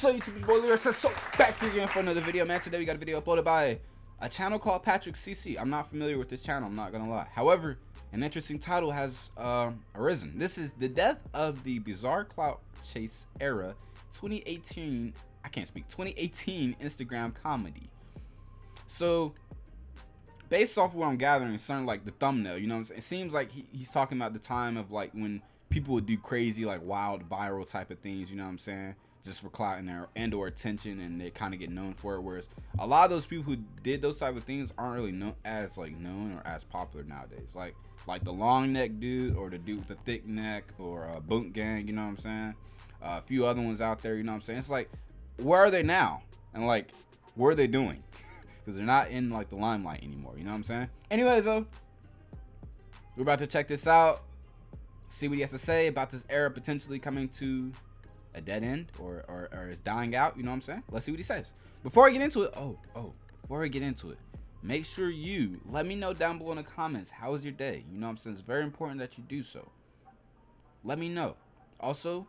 What's up, YouTube? Boy Lyric says so back here again for another video, man. Today we got a video uploaded by a channel called patrickcc. I'm not familiar with this channel, I'm not gonna lie. However, an interesting title has arisen. This is the death of the bizarre clout chase era 2018. I can't speak. 2018 Instagram comedy. So, based off of what I'm gathering, certain like the thumbnail, you know what I'm saying? It seems like he's talking about the time of like when people would do crazy, like wild, viral type of things, you know what I'm saying? Just for clout and or attention, and they kind of get known for it. Whereas a lot of those people who did those type of things aren't really known or as popular nowadays. Like the long neck dude, or the dude with the thick neck, or boonk gang, you know what I'm saying? A few other ones out there, you know what I'm saying? It's like, where are they now? And like, what are they doing? Because they're not in like the limelight anymore, you know what I'm saying? Anyways, though, we're about to check this out, see what he has to say about this era potentially coming to a dead end or is dying out, you know what I'm saying? Let's see what he says. Before I get into it, before I get into it, make sure you let me know down below in the comments, how was your day? You know what I'm saying? It's very important that you do so. Let me know. Also,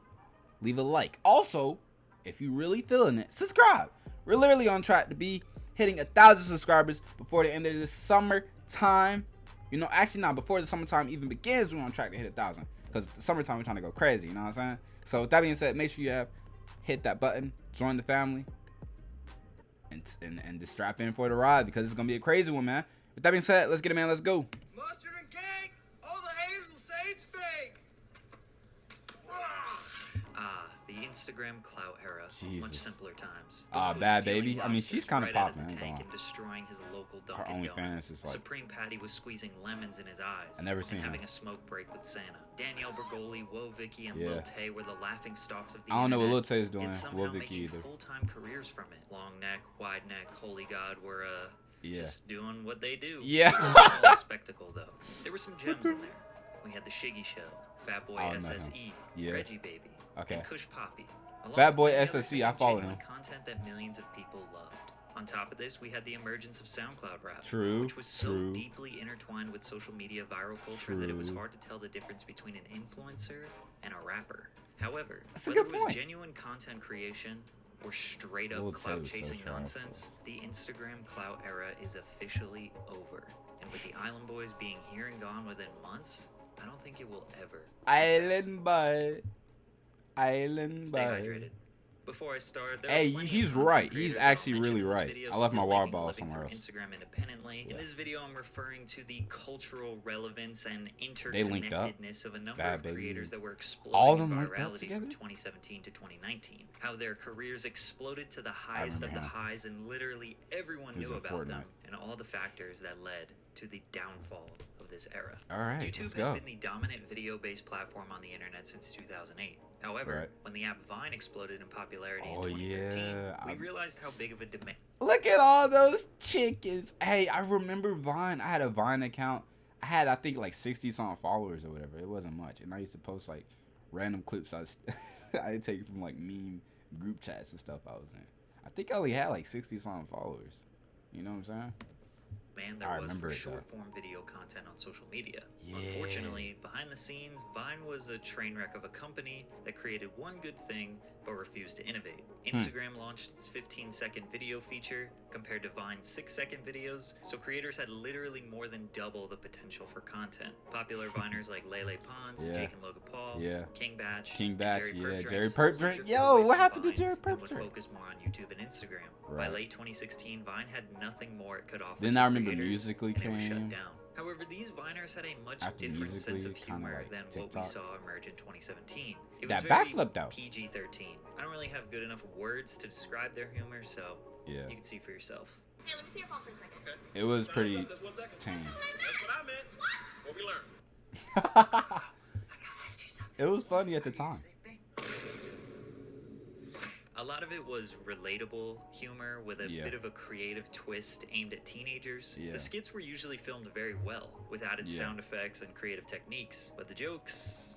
leave a like. Also, if you really feeling it, subscribe. We're literally on track to be hitting 1,000 subscribers before the end of this summertime. You know, actually not before the summertime even begins. We're on track to hit 1,000 because the summertime we're trying to go crazy. You know what I'm saying? So with that being said, make sure you hit that button, join the family, and just strap in for the ride because it's gonna be a crazy one, man. With that being said, let's get it, man. Let's go. Mustard and cake. All the haters will say it's fake. The Instagram clout era. Jesus. Much simpler times. Bad Baby. I mean, she's kind of right out popping. the tank and destroying his local Her Dunkin' OnlyFans Donuts. is like. Supreme Patty was squeezing lemons in his eyes. I never seen her. Having a smoke break with Santa. Danielle Bergoli, Woe Vicky, and Yeah. Lil Tay were the laughing stocks of the I don't know what internet, Lil Tay is doing. and somehow Woe Vicky making either. full-time careers from it. Long neck, wide neck, holy god were just doing what they do. Yeah. It was all a spectacle though. There were some gems in there. We had the Shiggy Show, Fat Boy I don't know him. SSE, Yeah. Reggie Baby, Okay. and Kush Poppy. Along Fat with Boy many SSE, other I follow genuine him. content that millions of people loved. On top of this, we had the emergence of SoundCloud rap, True, which was so true. deeply intertwined with social media viral culture that it was hard to tell the difference between an influencer and a rapper. However, That's a whether good it was point. genuine content creation or straight up Lil Tay clout was so chasing sharp. nonsense, the Instagram clout era is officially over. And with the Island Boys being here and gone within months, I don't think it will ever. Island Boy. Stay hydrated. Before I start, there Hey, are plenty he's of content right. creators He's that I'll actually mention really in this right. video I left my still water making a bottle living somewhere through else. Instagram independently. Yeah. In this video, I'm referring to the cultural relevance and They linked up. interconnectedness of a number Bad of Baby. creators that were All exploding of in them linked up virality together? from 2017 to 2019. How their careers exploded to the highest of remember the him. highs, and literally everyone He was knew in about them, Fortnite. and all the factors that led to the downfall of this era. All right, YouTube let's has go. been the dominant video-based platform on the internet since 2008. However, Right. when the app Vine exploded in popularity Oh, in 2013, yeah, we realized how big of a demand. Look at all those chickens. Hey, I remember Vine. I had a Vine account. I had, I think, like 60-something followers or whatever. It wasn't much. And I used to post, like, random clips I take from, like, meme group chats and stuff I was in. I think I only had, like, 60-something followers. You know what I'm saying? Man, I there was remember for it, though. short-form video content on social media. Yeah. Unfortunately, behind the scenes, Vine was a train wreck of a company that created one good thing but refused to innovate. Instagram launched its 15-second video feature compared to Vine's 6-second videos, so creators had literally more than double the potential for content. Popular Viners like Lele Pons, Yeah. Jake and Logan Paul, Yeah. King Batch, King and Batch, Jerry yeah, Perp Jerry Drake Perp slowly Drake. drifted Yo, away what from happened to Vine Jerry and Perp would Drake? focus more on YouTube and Instagram. By Right. late 2016, Vine had nothing more it could offer. Then to I remember creators, Musically and it was shut came. down. However, these Viners had a much After different sense of Musically, kinda humor like than what we TikTok. saw emerge in 2017. It That was very backflipped out. PG-13. I don't really have good enough words to describe their humor, so Yeah. you can see for yourself. Hey, let me see your phone for a second. Okay. It was pretty Just 1 second. tame. That's what I meant. What? What we learned. I gotta ask you something. It was funny at the time. A lot of it was relatable humor with a Yeah. bit of a creative twist aimed at teenagers. Yeah. The skits were usually filmed very well, with added Yeah. sound effects and creative techniques, but the jokes...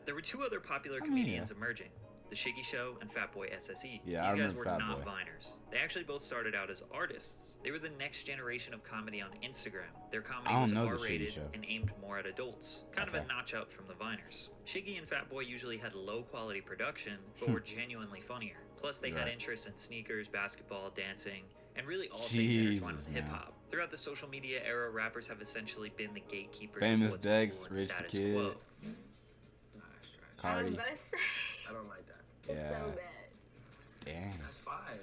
There were two other popular I mean, comedians yeah. emerging. The Shiggy Show and Fatboy SSE. Yeah, I These guys remember were Fat not Boy. Viners. They actually both started out as artists. They were the next generation of comedy on Instagram. Their comedy I was don't know the Shiggy R-rated Show. and aimed more at adults, kind of Okay. a notch up from the Viners. Shiggy and Fatboy usually had low quality production, but were genuinely funnier. Plus, they had Right. interests in sneakers, basketball, dancing, and really all things Jesus, intertwined with man. hip-hop. Throughout the social media era, rappers have essentially been the gatekeepers Famous of what's Dex, cool and Rich the status Kid. quo. Nah, that's trash. I was Cardi. about to say. I don't like that. It's Yeah. so bad. Dang. That's fire.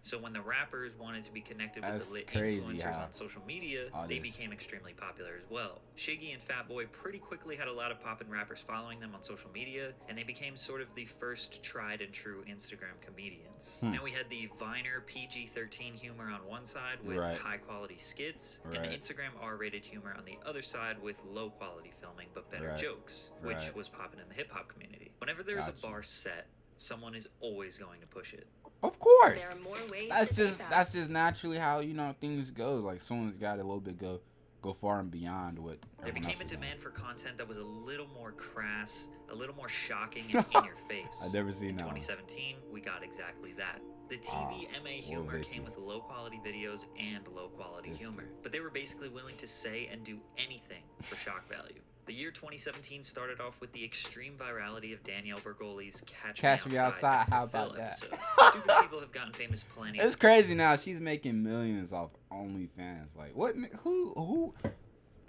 So when the rappers wanted to be connected with That's the lit crazy influencers how on social media, all they this- became extremely popular as well. Shiggy and Fatboy pretty quickly had a lot of poppin' rappers following them on social media, and they became sort of the first tried and true Instagram comedians. Now we had the Viner PG-13 humor on one side with Right. high quality skits, and the Right. Instagram R-rated humor on the other side with low quality filming but better Right. jokes, which Right. was poppin' in the hip hop community. Whenever there's Gotcha. a bar set, someone is always going to push it. Of course. There are more ways That's to just take that's just naturally how things go. Like someone's got to a little bit go far and beyond what There everyone became else a is doing. demand for content that was a little more crass, a little more shocking and in your face. I've never seen In that one. 2017, we got exactly that. The Ah, TVMA well, humor they came do. with low quality videos and low quality This humor, dude. but they were basically willing to say and do anything for shock value. The year 2017 started off with the extreme virality of Danielle Bergoli's Catch Me Outside How Dr. Phil about that? episode. Stupid people have gotten famous plenty. It's crazy now. She's making millions off OnlyFans. Like what? Who?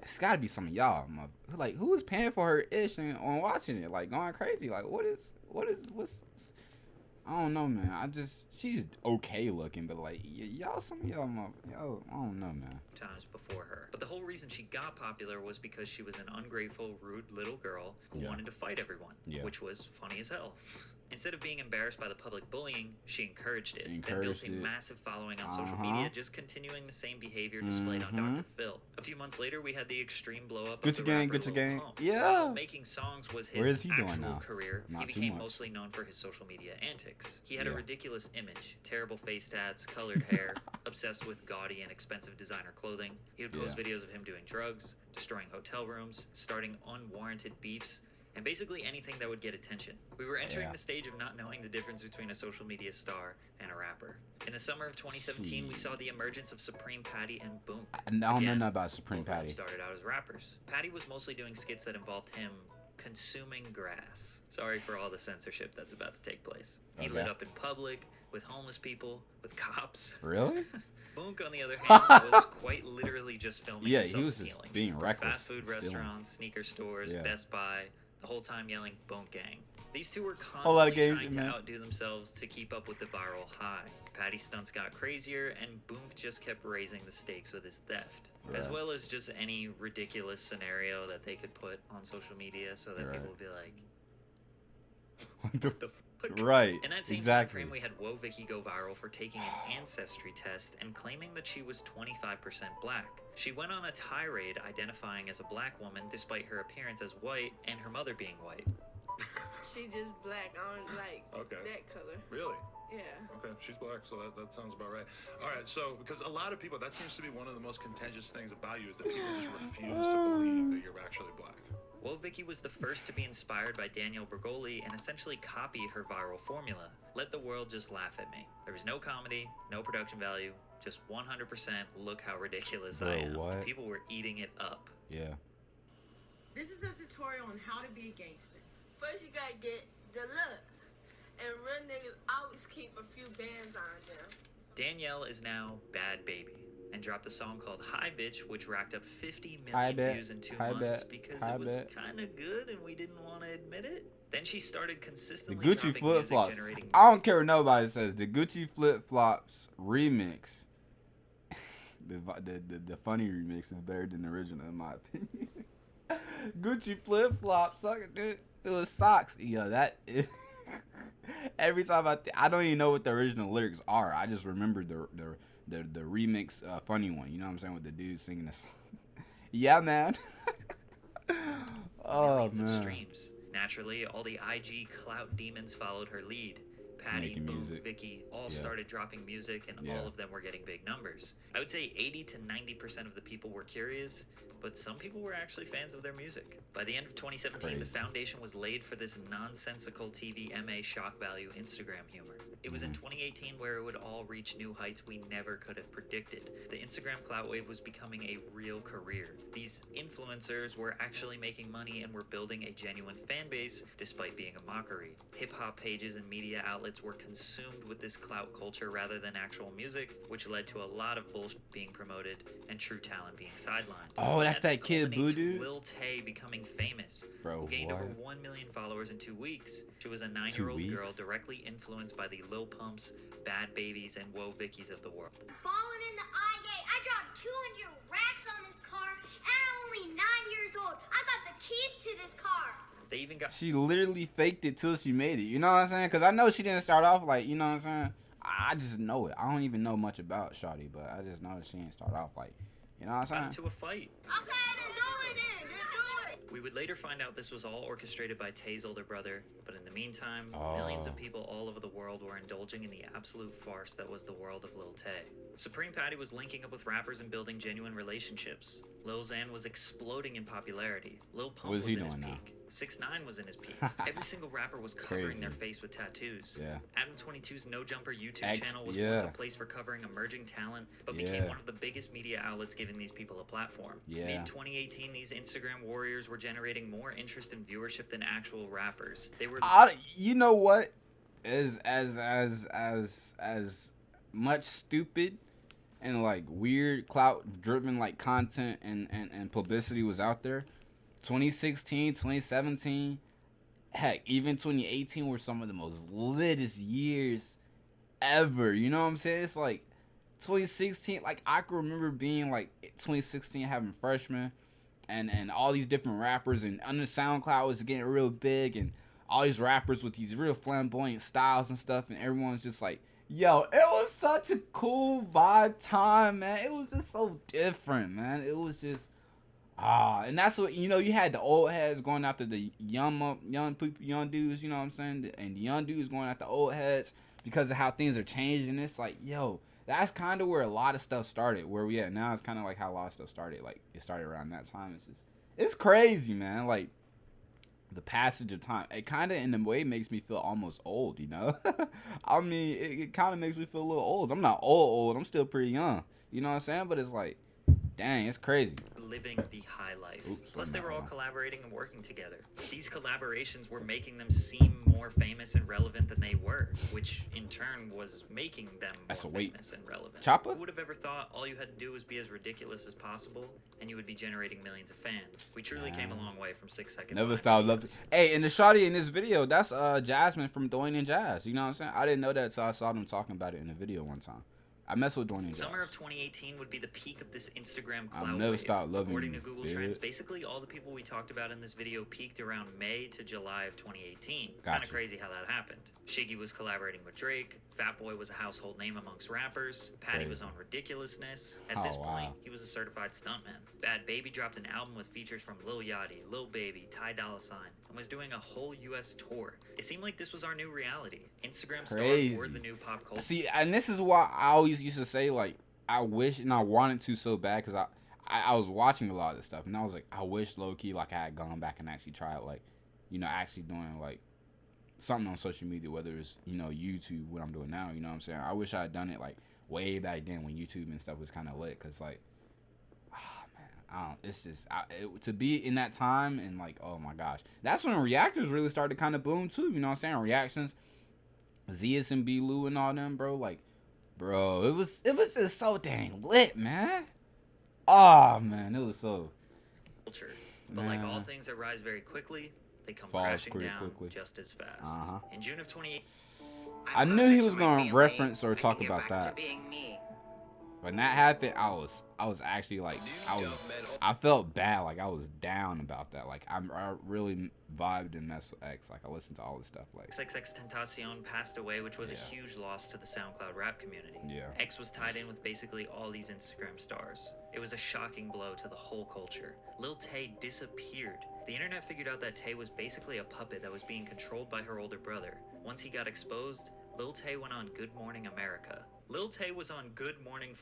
It's got to be some of y'all. Like who is paying for her ish and on watching it? Like going crazy. Like what's? I don't know, man. She's okay looking, but like y'all, some of y'all, I don't know, man. Times before her. But the whole reason she got popular was because she was an ungrateful, rude little girl who Yeah. wanted to fight everyone, Yeah. which was funny as hell. Instead of being embarrassed by the public bullying, she encouraged it. Then built Encouraged a it. massive following on social Uh-huh. media, just continuing the same behavior displayed on Mhm. Dr. Phil. A few months later, we had the extreme blow up Gucci of the Gang, rapper Gucci Lil Gang. Pump. Yeah. While making songs was Where his is he doing actual now? career, Not he too became much. mostly known for his social media antics. He had Yeah. a ridiculous image, terrible face tats, colored hair, obsessed with gaudy and expensive designer clothing. He would post Yeah. videos of him doing drugs, destroying hotel rooms, starting unwarranted beefs, and basically anything that would get attention. We were entering Yeah. the stage of not knowing the difference between a social media star and a rapper. In the summer of 2017, we saw the emergence of Supreme Patty and Boonk. I don't know Again, nothing about Supreme both of them Patty. started out as rappers. Patty was mostly doing skits that involved him consuming grass. Sorry for all the censorship that's about to take place. He Okay. lit up in public, with homeless people, with cops. Really? Boonk, on the other hand, was quite literally just filming Yeah, he himself was just stealing. being From reckless fast food and stealing. restaurants, sneaker stores, Yeah. Best Buy, the whole time yelling Boonk Gang. These two were Whole lot of constantly games, trying to man. outdo themselves to keep up with the viral high. Patty's stunts got crazier, and Boonk just kept raising the stakes with his theft. As Right. well as just any ridiculous scenario that they could put on social media so that Right. people would be like, What the the fuck? Right. In that same Exactly. time frame, we had Whoa Vicky go viral for taking an ancestry test and claiming that she was 25% black. She went on a tirade identifying as a black woman despite her appearance as white and her mother being white. She just black. I don't like Okay. that color. Really? Yeah. Okay, she's black, so that sounds about right. All right, so because a lot of people, that seems to be one of the most contentious things about you is that people just refuse to believe that you're actually black. Well, Vicky was the first to be inspired by Danielle Bergoli and essentially copy her viral formula. Let the world just laugh at me. There was no comedy, no production value, just 100% look how ridiculous Bro, I am. what? People were eating it up. Yeah. This is a tutorial on how to be a gangster. First, you gotta get the look. And real niggas always keep a few bands on them. Danielle is now Bad Baby and dropped a song called Hi Bitch, which racked up 50 Hi million Bet. views in 2 Hi months Bet. because Hi it was Bet. kind of good and we didn't want to admit it. Then she started The consistently Gucci dropping flip music flops. generating I don't care what nobody says. The Gucci flip flops remix. The funny remix is better than the original in my opinion. Gucci flip flops, suck it, dude. It was socks. Yo, that is. Every time I don't even know what the original lyrics are. I just remember the remix funny one. You know what I'm saying, with the dude singing the song. Yeah, man. Oh millions of man. streams. Naturally, all the IG Clout demons followed her lead. Patty, Making Boom, music. Vicky all Yeah. started dropping music, and Yeah. all of them were getting big numbers. I would say 80 to 90% of the people were curious, but some people were actually fans of their music. By the end of 2017, the foundation was laid for this nonsensical TV MA shock value Instagram humor. It was in 2018 where it would all reach new heights we never could have predicted. The Instagram clout wave was becoming a real career. These influencers were actually making money and were building a genuine fan base despite being a mockery. Hip-hop pages and media outlets were consumed with this clout culture rather than actual music, which led to a lot of bullshit being promoted and true talent being sidelined. Oh, that's This that kid culminated to Voodoo? Lil Tay becoming famous, Bro, who gained over what? 1 million followers in 2 weeks. She was a 2 9-year-old girl weeks? directly influenced by the Lil Pumps, Bad Babies, and Woah Vickies of the world. Balling in the I-8. I dropped 200 racks on this car, and I'm only 9 years old. I got the keys to this car. They even got She literally faked it till she made it. You know what I'm saying? Because I know she didn't start off like, you know what I'm saying? I just know it. I don't even know much about Shawty, but I just know that she didn't start off like, you know what I'm got saying? into a fight. Okay, then do it then. Just do it. We would later find out this was all orchestrated by Tay's older brother, but in the meantime, Oh. millions of people all over the world were indulging in the absolute farce that was the world of Lil Tay. Supreme Patty was linking up with rappers and building genuine relationships. Lil Xan was exploding in popularity. Lil Pump What is was he in his doing now? peak. 6ix9ine was in his peak. Every single rapper was covering Crazy. their face with tattoos. Yeah. Adam 22's No Jumper YouTube X, channel was yeah. once a place for covering emerging talent, but became Yeah. one of the biggest media outlets giving these people a platform. Yeah. Mid 2018, these Instagram warriors were generating more interest and viewership than actual rappers. They were You know what? As much stupid and like weird clout driven like content and publicity was out there. 2016, 2017, heck, even 2018 were some of the most littest years ever. You know what I'm saying? It's like 2016, like I can remember being like 2016 having freshmen and all these different rappers, and under SoundCloud was getting real big, and all these rappers with these real flamboyant styles and stuff, and everyone's just like, yo, it was such a cool vibe time, man. It was just so different, man. It was just and that's what, you know, you had the old heads going after the young people, young dudes, you know what I'm saying? And the young dudes going after the old heads because of how things are changing. It's like, yo, that's kind of where a lot of stuff started. Where we at now is kind of like how a lot of stuff started. Like, it started around that time. It's crazy, man. Like, the passage of time, it kind of in a way makes me feel almost old, you know? I mean, it kind of makes me feel a little old. I'm not old. I'm still pretty young. You know what I'm saying? But it's like, dang, it's crazy. living the high life. Oops, Plus, they I'm were not all wrong. collaborating and working together. These collaborations were making them seem more famous and relevant than they were, which in turn was making them That's more a weight. famous and relevant. Chopper? Who would have ever thought all you had to do was be as ridiculous as possible, and you would be generating millions of fans? We truly came a long way from 6 Second. Never Vine stop videos. loving. Hey, and the shawty in this video, that's Jasmine from Dwayne and Jazz. You know what I'm saying? I didn't know that until I saw them talking about it in the video one time. I mess with Dwayne and Jazz. Summer of 2018 would be the peak of this Instagram I'll clout never wave. stop loving According you, to Google dude. Trends, basically all the people we talked about in this video peaked around May to July of 2018. Kind Gotcha. of crazy how that happened. Shiggy was collaborating with Drake. Fatboy was a household name amongst rappers. Patty was on Ridiculousness. At Oh, this wow. point, he was a certified stuntman. Bad Baby dropped an album with features from Lil Yachty, Lil Baby, Ty Dolla $ign, and was doing a whole U.S. tour. It seemed like this was our new reality. Instagram Crazy. stars were the new pop culture. See, and this is why I always used to say, like, I wish and I wanted to so bad, because I was watching a lot of this stuff, and I was like, I wish low-key, like, I had gone back and actually tried, like, you know, actually doing, like, something on social media, whether it's, you know, YouTube, what I'm doing now, you know what I'm saying? I wish I had done it, like, way back then when YouTube and stuff was kind of lit, because, like, it's just, to be in that time, and, like, oh, my gosh. That's when reactors really started to kind of boom, too, you know what I'm saying? Reactions, Zias and B-Lou and all them, bro, like, bro, it was just so dang lit, man. Oh, man, it was so... culture. But like all Man. things that rise very quickly, they come Falls crashing pretty down quickly. just as fast. Uh-huh. In June of 2018, I knew he was gonna reference or talk about that. To being me. When that happened, I was actually like, I felt bad, like I was down about that. Like I really vibed and messed with X. Like I listened to all this stuff. Like XXX Tentacion passed away, which was a Yeah. huge loss to the SoundCloud rap community. Yeah. X was tied in with basically all these Instagram stars. It was a shocking blow to the whole culture. Lil Tay disappeared. The internet figured out that Tay was basically a puppet that was being controlled by her older brother. Once he got exposed, Lil Tay went on Good Morning America. Lil Tay was on Good Morning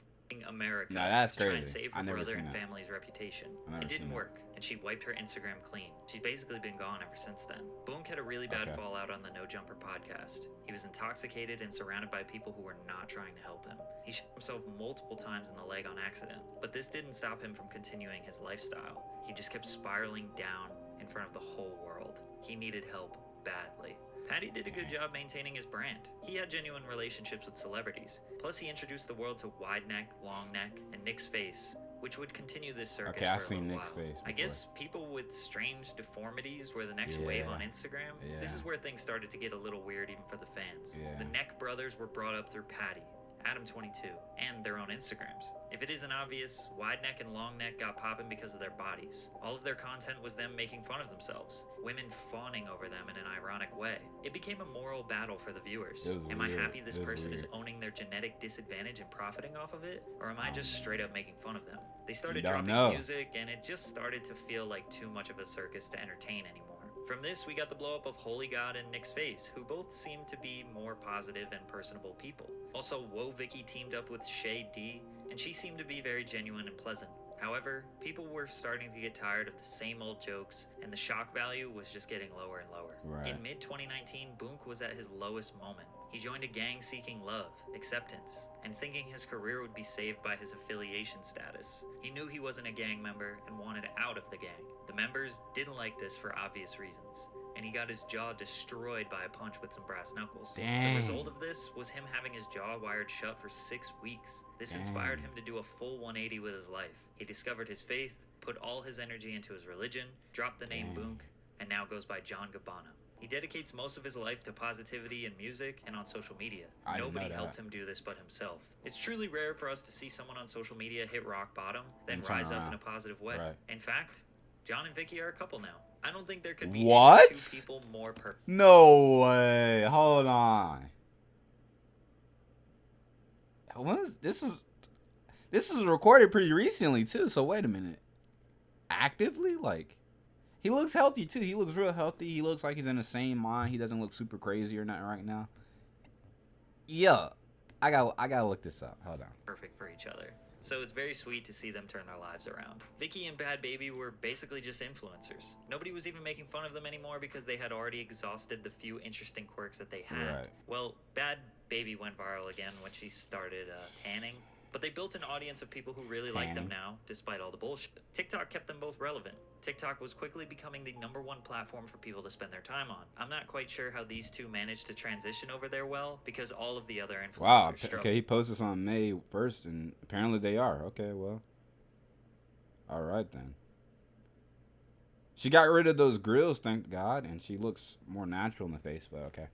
America Nah, that's to try and crazy. save I her never brother seen and that. family's reputation. I never It didn't seen that. work, and she wiped her Instagram clean. She's basically been gone ever since then. Boonk had a really bad Okay. fallout on the No Jumper podcast. He was intoxicated and surrounded by people who were not trying to help him. He shot himself multiple times in the leg on accident, but this didn't stop him from continuing his lifestyle. He just kept spiraling down in front of the whole world. He needed help badly. Patty did a good job maintaining his brand. He had genuine relationships with celebrities. Plus, he introduced the world to Wide Neck, Long Neck, and Nick's Face, which would continue this circus Okay, for I've a seen little Nick's while. Face I before. guess people with strange deformities were the next wave on Instagram. This is where things started to get a little weird even for the fans. Yeah. The Neck brothers were brought up through Patty, Adam22, and their own Instagrams. If it isn't obvious, Wide Neck and Long Neck got popping because of their bodies. All of their content was them making fun of themselves, women fawning over them in an ironic way. It became a moral battle for the viewers. It was Am I weird. happy this It was person is weird. owning their genetic disadvantage and profiting off of it? Or am I just straight up making fun of them? They started don't dropping know. music, and it just started to feel like too much of a circus to entertain anymore. From this, we got the blow up of Holy God and Nick's Face, who both seemed to be more positive and personable people. Also, Woe Vicky teamed up with Shay D, and she seemed to be very genuine and pleasant. However, people were starting to get tired of the same old jokes, and the shock value was just getting lower and lower. Right. In mid-2019, Boonk was at his lowest moment. He joined a gang seeking love, acceptance, and thinking his career would be saved by his affiliation status. He knew he wasn't a gang member and wanted out of the gang. The members didn't like this for obvious reasons, and he got his jaw destroyed by a punch with some brass knuckles. Dang. The result of this was him having his jaw wired shut for 6 weeks. This inspired him to do a full 180 with his life. He discovered his faith, put all his energy into his religion, dropped the name Boonk, and now goes by John Gabbana. He dedicates most of his life to positivity in music and on social media. I didn't know Nobody that. helped him do this but himself. It's truly rare for us to see someone on social media hit rock bottom, then And turn rise up around. in a positive way. Right. In fact, John and Vicky are a couple now. I don't think there could be What? any two people more perfect. No way. Hold on. This is recorded pretty recently too. So wait a minute. Actively, like, he looks healthy too. He looks real healthy. He looks like he's in the same mind. He doesn't look super crazy or nothing right now. Yeah, I gotta look this up. Hold on. Perfect for each other. So it's very sweet to see them turn their lives around. Vicky and Bad Baby were basically just influencers. Nobody was even making fun of them anymore because they had already exhausted the few interesting quirks that they had. Right. Well, Bad Baby went viral again when she started tanning. But they built an audience of people who really like them now, despite all the bullshit. TikTok kept them both relevant. TikTok was quickly becoming the #1 platform for people to spend their time on. I'm not quite sure how these two managed to transition over there well, because all of the other influencers Wow. struggled. Okay, he posted this on May 1st, and apparently they are. Okay, well. All right then. She got rid of those grills, thank God, and she looks more natural in the face. But okay.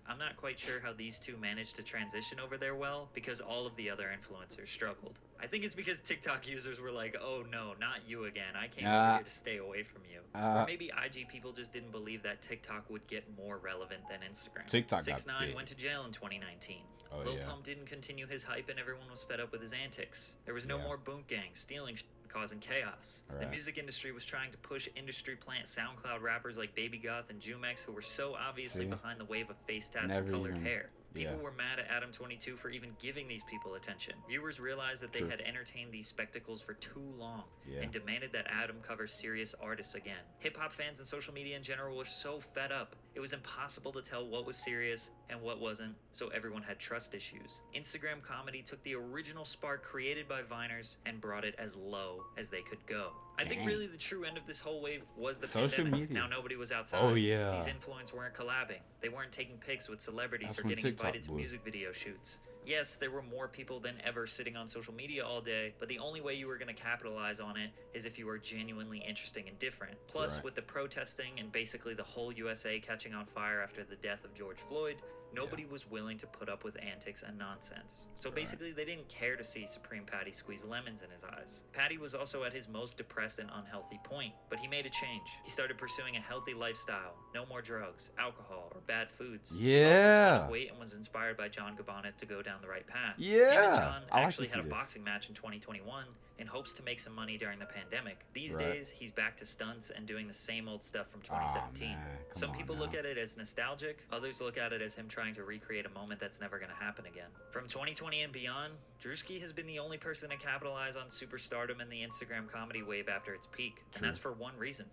I'm not quite sure how these two managed to transition over there well, because all of the other influencers struggled. I think it's because TikTok users were like, oh no, not you again. I came over here to stay away from you. Or maybe IG people just didn't believe that TikTok would get more relevant than Instagram. TikTok got 6ix9ine big. went to jail in 2019. Oh, Lil yeah. Pump didn't continue his hype and everyone was fed up with his antics. There was no Yeah. more boonk gang stealing causing chaos. The Right. music industry was trying to push industry plant SoundCloud rappers like Baby Goth and Jumex, who were so obviously See? behind the wave of face tats Never and colored even- hair. People yeah. were mad at Adam22 for even giving these people attention. Viewers realized that they True. had entertained these spectacles for too long Yeah. and demanded that Adam cover serious artists again. Hip-hop fans and social media in general were so fed up. It was impossible to tell what was serious and what wasn't, so everyone had trust issues. Instagram comedy took the original spark created by Viners and brought it as low as they could go. I think Dang. really the true end of this whole wave was the Social pandemic. media. Now nobody was outside. Oh, yeah. These influencers weren't collabing. They weren't taking pics with celebrities That's or when getting TikTok invited to blew. music video shoots. Yes, there were more people than ever sitting on social media all day, but the only way you were going to capitalize on it is if you were genuinely interesting and different. Plus, Right. with the protesting and basically the whole USA catching on fire after the death of George Floyd, nobody was willing to put up with antics and nonsense. So basically, they didn't care to see Supreme Patty squeeze lemons in his eyes. Patty was also at his most depressed and unhealthy point, but he made a change. He started pursuing a healthy lifestyle, no more drugs, alcohol, or bad foods. He lost a ton Yeah. of weight and was inspired by John Gabbana to go down the right path. Yeah. Him and John I like actually to had a see this. boxing match in 2021, in hopes to make some money during the pandemic. These Right. days, he's back to stunts and doing the same old stuff from 2017. man, come Some on people now. look at it as nostalgic, others look at it as him trying to recreate a moment that's never going to happen again. From 2020 and beyond, Drewski has been the only person to capitalize on superstardom and the Instagram comedy wave after its peak, and that's for one reason.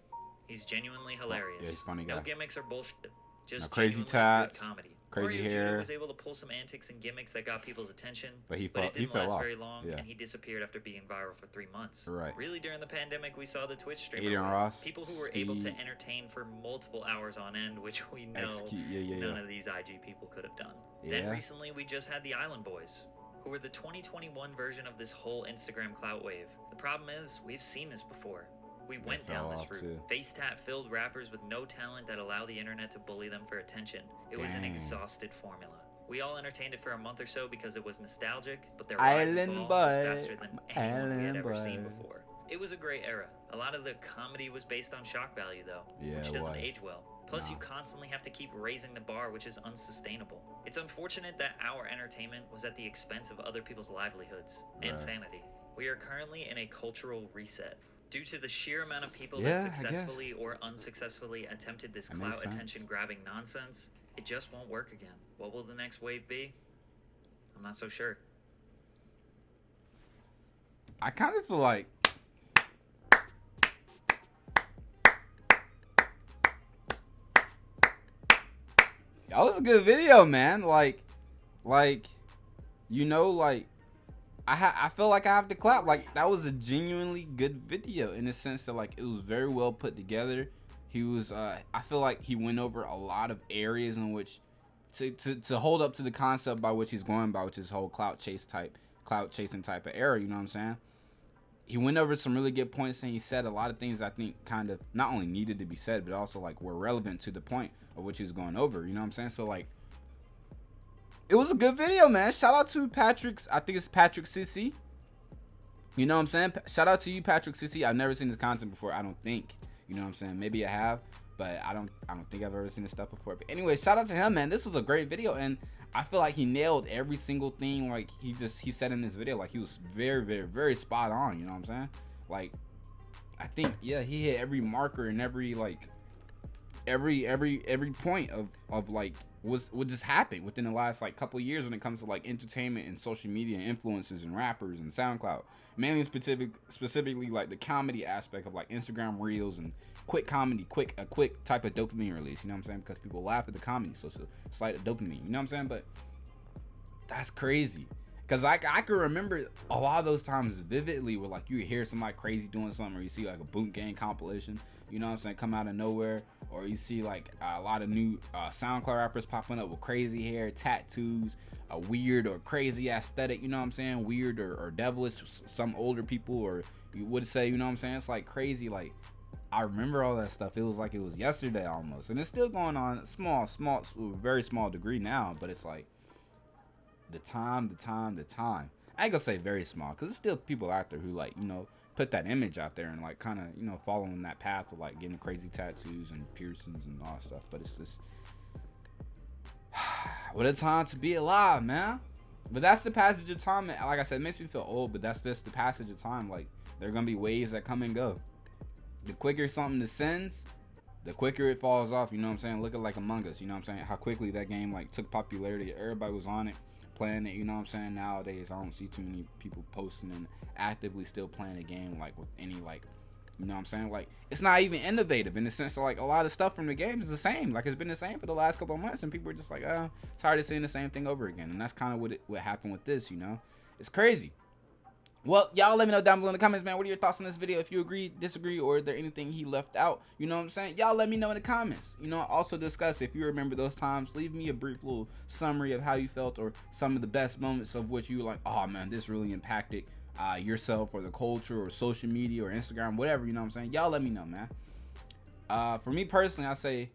He's genuinely hilarious. Yeah, he's a funny guy. No gimmicks or bullshit. Just No crazy genuinely tats, good comedy. crazy Mario hair. Jr. was able to pull some antics and gimmicks that got people's attention, But he it didn't fell last off. very long, Yeah. and he disappeared after being viral for 3 months. Right. Really, during the pandemic, we saw the Twitch streamer Aiden wave. Ross, People who were able to Speed. entertain for multiple hours on end, which we know Yeah. none of these IG people could have done. Yeah. Then recently, we just had the Island Boys, who were the 2021 version of this whole Instagram clout wave. The problem is, we've seen this before. We went fell down this off, route. too. Face tat filled rappers with no talent that allow the internet to bully them for attention. It was an Dang. exhausted formula. We all entertained it for a month or so because it was nostalgic, but their rise and Island fall was Boy, faster than anyone we had Island ever seen Boy. before. It was a great era. A lot of the comedy was based on shock value, though, Yeah, which it doesn't was. age well. Plus, you No. constantly have to keep raising the bar, which is unsustainable. It's unfortunate that our entertainment was at the expense of other people's livelihoods and Right. sanity. We are currently in a cultural reset. Due to the sheer amount of people Yeah, I that guess. successfully or unsuccessfully attempted this That makes clout sense. attention grabbing nonsense, it just won't work again. What will the next wave be? I'm not so sure. I kind of feel like that was a good video, man. Like, you know, like I feel like I have to clap. Like, that was a genuinely good video in the sense that, like, it was very well put together. He was I feel like he went over a lot of areas in which to hold up to the concept by which he's going by, which is whole clout chasing type of era, you know what I'm saying? He went over some really good points, and he said a lot of things I think kind of not only needed to be said, but also like were relevant to the point of which he was going over, you know what I'm saying? So like, it was a good video, man. Shout out to I think it's patrickcc. You know what I'm saying? Shout out to you, patrickcc. I've never seen this content before, I don't think. You know what I'm saying? Maybe I have, but I don't think I've ever seen this stuff before. But anyway, shout out to him, man. This was a great video, and I feel like he nailed every single thing. Like he said in this video, like he was very, very, very spot on. You know what I'm saying? Like, I think, yeah, he hit every marker and every point of like what just happened within the last like couple of years when it comes to like entertainment and social media influencers and rappers and SoundCloud. Mainly specifically like the comedy aspect of like Instagram Reels and quick comedy, a quick type of dopamine release, you know what I'm saying? Because people laugh at the comedy, so it's a slight dopamine, you know what I'm saying? But that's crazy. Because I can remember a lot of those times vividly where like you hear somebody crazy doing something, or you see like a boonk gang compilation, you know what I'm saying, come out of nowhere, or you see like a lot of new SoundCloud rappers popping up with crazy hair, tattoos, a weird or crazy aesthetic, you know what I'm saying, weird or devilish, some older people, or you would say, you know what I'm saying, it's like crazy. Like, I remember all that stuff. It was like it was yesterday almost, and it's still going on, small, very small degree now, but it's like the time. I ain't gonna say very small, because there's still people out there who like, you know, put that image out there and like kind of, you know, following that path of like getting crazy tattoos and piercings and all that stuff. But it's just what a time to be alive, man. But that's the passage of time. Like I said, it makes me feel old, but that's just the passage of time. Like, there are gonna be waves that come and go. The quicker something descends, the quicker it falls off, you know what I'm saying? Look at like Among Us, you know what I'm saying? How quickly that game like took popularity. Everybody was on it, playing it, you know what I'm saying? Nowadays, I don't see too many people posting and actively still playing the game like with any like, you know what I'm saying? Like, it's not even innovative in the sense of like a lot of stuff from the game is the same. Like, it's been the same for the last couple of months, and people are just like, oh, tired of seeing the same thing over again. And that's kind of what happened with this, you know? It's crazy. Well, y'all let me know down below in the comments, man. What are your thoughts on this video? If you agree, disagree, or is there anything he left out? You know what I'm saying? Y'all let me know in the comments. You know, also discuss if you remember those times. Leave me a brief little summary of how you felt, or some of the best moments of which you were like, oh man, this really impacted yourself or the culture or social media or Instagram, whatever, you know what I'm saying? Y'all let me know, man. For me personally, I say,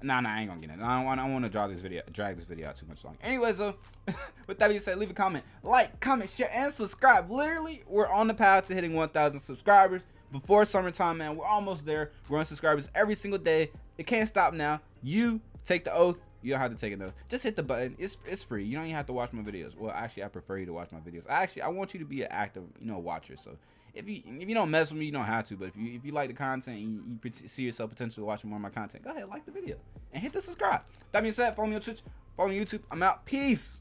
nah, I ain't gonna get it. I don't want to drag this video out too much longer. Anyways, so with that being said, leave a comment, like, comment, share, and subscribe. Literally, we're on the path to hitting 1,000 subscribers before summertime, man. We're almost there. Growing subscribers every single day. It can't stop now. You take the oath. You don't have to take it though. Just hit the button. It's free. You don't even have to watch my videos. Well, actually, I prefer you to watch my videos. I want you to be an active, watcher. So if you don't mess with me, you don't have to. But if you like the content and you see yourself potentially watching more of my content, go ahead, like the video and hit the subscribe. That being said, follow me on Twitch, follow me on YouTube. I'm out. Peace.